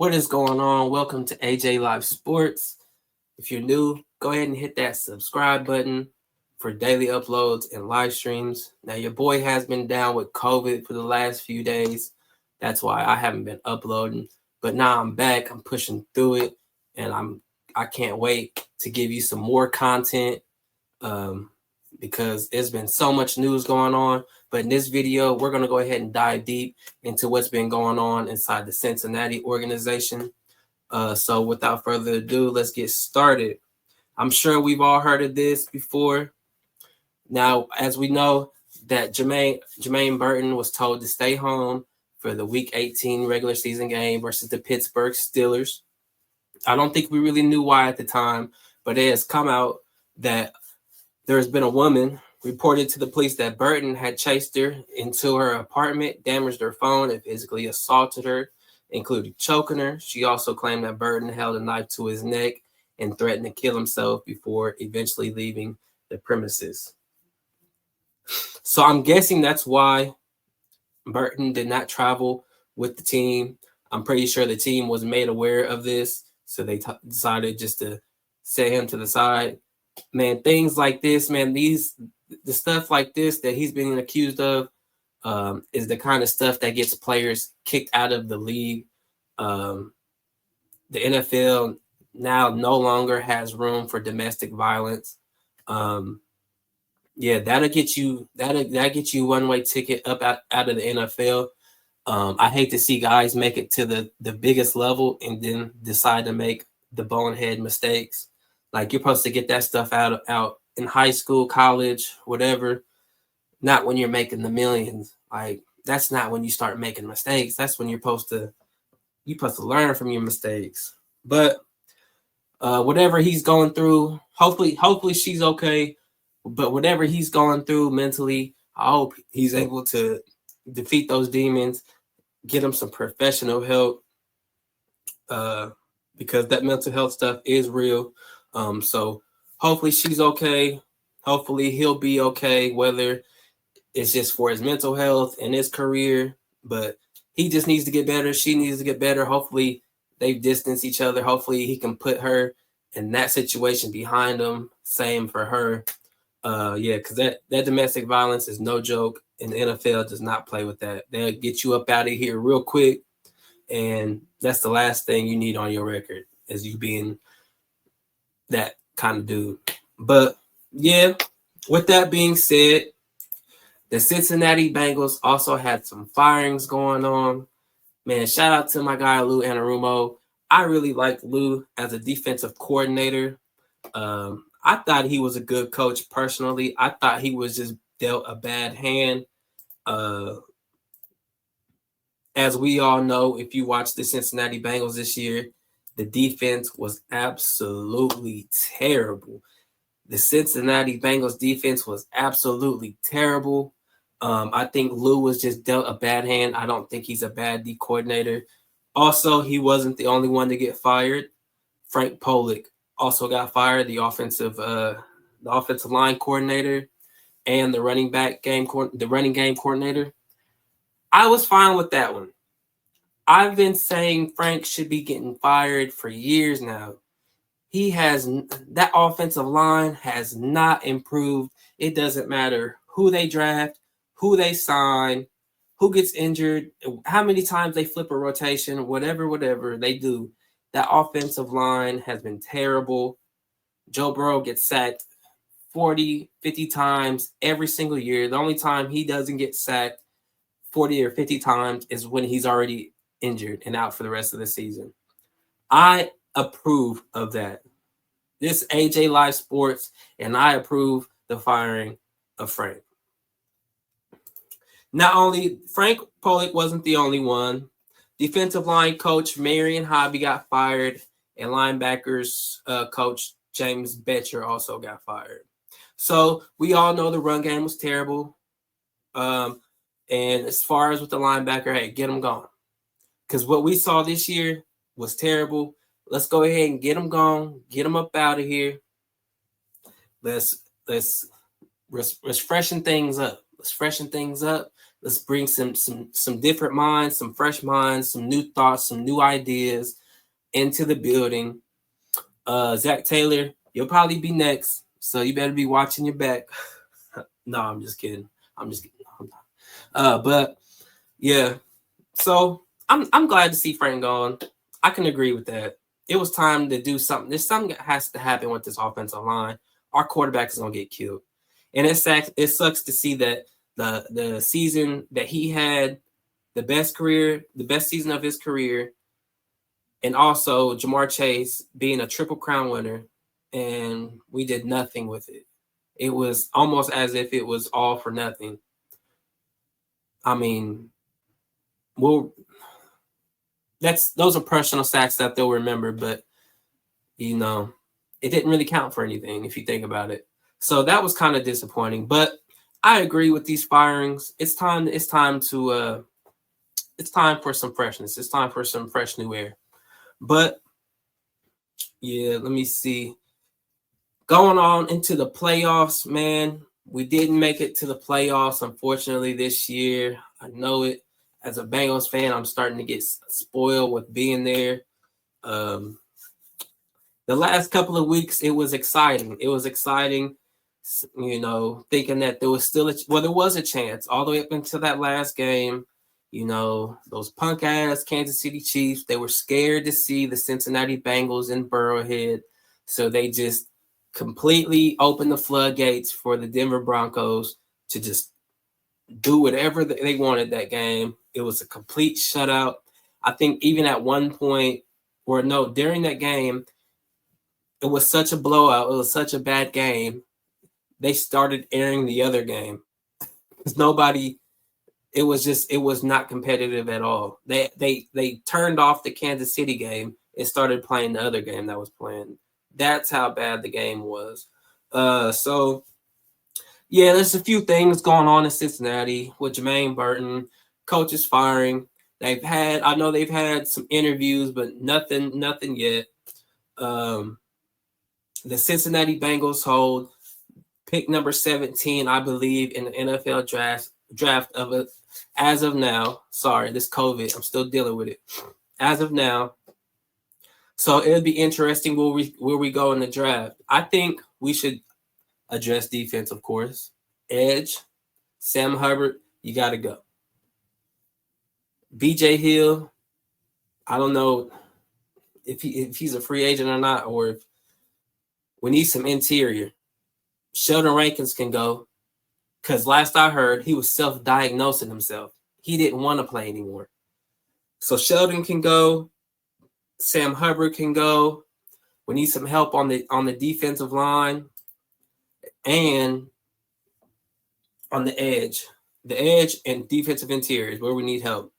What is going on? Welcome to AJ Live Sports. If you're new, go ahead and hit that subscribe button for daily uploads and live streams. Now, your boy has been down with COVID for the last few days. That's why I haven't been uploading. But now I'm back. I'm pushing through it, and I can't wait to give you some more content um, because there's been so much news going on. But in this video, we're going to go ahead and dive deep into what's been going on inside the Cincinnati organization. So without further ado, let's get started. I'm sure we've all heard of this before. Now, as we know, that Jermaine Burton was told to stay home for the Week 18 regular season game versus the Pittsburgh Steelers. I don't think we really knew why at the time, but it has come out that there's been a woman reported to the police that Burton had chased her into her apartment, damaged her phone, and physically assaulted her, including choking her. She also claimed that Burton held a knife to his neck and threatened to kill himself before eventually leaving the premises. So I'm guessing that's why Burton did not travel with the team. I'm pretty sure the team was made aware of this, so they decided just to set him to the side. Man, things like this, man, the stuff like this that he's been accused of is the kind of stuff that gets players kicked out of the league. The NFL now no longer has room for domestic violence. That'll get you one-way ticket up out of the NFL. I hate to see guys make it to the biggest level and then decide to make the bonehead mistakes. Like, you're supposed to get that stuff out in high school, college, whatever. Not when you're making the millions. Like, that's not when you start making mistakes. That's when you're supposed to learn from your mistakes. But whatever he's going through, hopefully she's okay. But whatever he's going through mentally, I hope he's able to defeat those demons, get him some professional help, because that mental health stuff is real. So hopefully she's okay. Hopefully he'll be okay, whether it's just for his mental health and his career. But he just needs to get better. She needs to get better. Hopefully they've distanced each other. Hopefully he can put her in that situation behind him. Same for her. Because that domestic violence is no joke, and the NFL does not play with that. They'll get you up out of here real quick, and that's the last thing you need on your record, is you being that kind of dude. But yeah, with that being said, the Cincinnati Bengals also had some firings going on. Man, shout out to my guy Lou Anarumo. I really like Lou as a defensive coordinator. I thought he was a good coach personally. I thought he was just dealt a bad hand. As we all know, if you watch the Cincinnati Bengals this year, the defense was absolutely terrible. The Cincinnati Bengals defense was absolutely terrible. I think Lou was just dealt a bad hand. I don't think he's a bad D coordinator. Also, he wasn't the only one to get fired. Frank Pollock also got fired, the offensive line coordinator and the running game coordinator. I was fine with that one. I've been saying Frank should be getting fired for years now. That offensive line has not improved. It doesn't matter who they draft, who they sign, who gets injured, how many times they flip a rotation, whatever they do. That offensive line has been terrible. Joe Burrow gets sacked 40, 50 times every single year. The only time he doesn't get sacked 40 or 50 times is when he's already injured and out for the rest of the season. I approve of that. This AJ Live Sports, and I approve the firing of Frank. Not only Frank Pollock wasn't the only one. Defensive line coach Marion Hobby got fired, and linebackers coach James Betcher also got fired. So we all know the run game was terrible. And as far as with the linebacker, hey, get them gone. Because what we saw this year was terrible. Let's go ahead and get them gone. Get them up out of here. Let's freshen things up. Let's freshen things up. Let's bring some different minds, some fresh minds, some new thoughts, some new ideas into the building. Zach Taylor, you'll probably be next, so you better be watching your back. No, I'm just kidding. I'm just kidding. I'm not. But yeah, so I'm glad to see Frank gone. I can agree with that. It was time to do something. There's something that has to happen with this offensive line. Our quarterback is gonna get killed, and it sucks to see that the season that he had, the best season of his career, and also Jamar Chase being a Triple Crown winner, and we did nothing with it. It was almost as if it was all for nothing. I mean, those are personal stats that they'll remember, but you know, it didn't really count for anything if you think about it. So that was kind of disappointing. But I agree with these firings. It's time for some freshness. It's time for some fresh new air. But yeah, let me see. Going on into the playoffs, man. We didn't make it to the playoffs, unfortunately, this year. I know it. As a Bengals fan, I'm starting to get spoiled with being there. The last couple of weeks, it was exciting. It was exciting, you know, thinking that there was still there was a chance all the way up until that last game. You know, those punk ass Kansas City Chiefs, they were scared to see the Cincinnati Bengals in Burrowhead, so they just completely opened the floodgates for the Denver Broncos to just do whatever they wanted that game. It was a complete shutout. I think even at one point, or no, during that game, it was such a blowout. It was such a bad game. They started airing the other game because it was not competitive at all. They turned off the Kansas City game and started playing the other game that was playing. That's how bad the game was. So yeah, there's a few things going on in Cincinnati with Jermaine Burton, coaches firing. I know they've had some interviews, but nothing yet. The Cincinnati Bengals hold pick number 17, I believe, in the NFL draft of it as of now. Sorry, this COVID, I'm still dealing with it. As of now. So it'll be interesting where we go in the draft. I think we should address defense, of course. Edge, Sam Hubbard, you got to go. BJ Hill, I don't know if he's a free agent or not, or if we need some interior. Sheldon Rankins can go, because last I heard, he was self-diagnosing himself. He didn't want to play anymore. So Sheldon can go. Sam Hubbard can go. We need some help on the defensive line and on the edge. The edge and defensive interior is where we need help.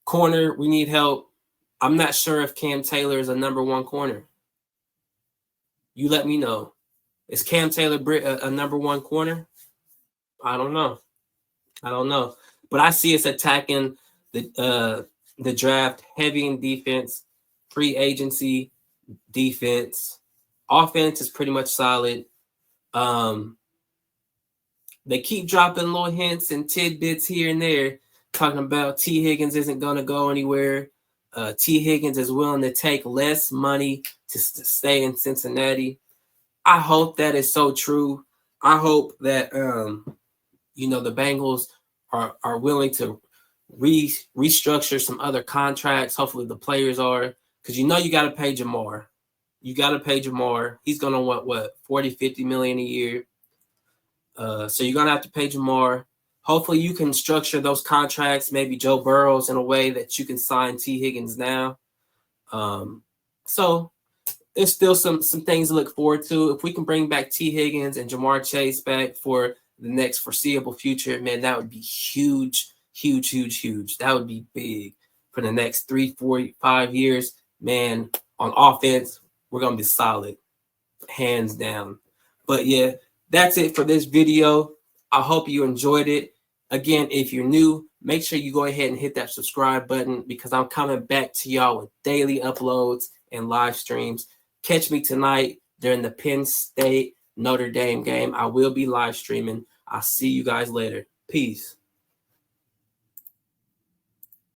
Corner, we need help. I'm not sure if Cam Taylor is a number one corner. You let me know. Is Cam Taylor a number one corner? I don't know. But I see us attacking the draft heavy in defense, free agency, defense. Offense is pretty much solid. They keep dropping little hints and tidbits here and there, talking about T. Higgins isn't going to go anywhere. T. Higgins is willing to take less money to stay in Cincinnati. I hope that is so true. I hope that the Bengals are willing to restructure some other contracts. Hopefully the players are, because you got to pay Jamar. You got to pay Jamar. He's going to want what, 40, 50 million a year. So you're going to have to pay Jamar. Hopefully you can structure those contracts, maybe Joe Burrows, in a way that you can sign T. Higgins now. So there's still some things to look forward to. If we can bring back T. Higgins and Jamar Chase back for the next foreseeable future, man, that would be huge, huge, huge, huge. That would be big for the next 3, 4, 5 years. Man, on offense, we're going to be solid, hands down. But yeah, that's it for this video. I hope you enjoyed it. Again, if you're new, make sure you go ahead and hit that subscribe button, because I'm coming back to y'all with daily uploads and live streams. Catch me tonight during the Penn State Notre Dame game. I will be live streaming. I'll see you guys later. Peace.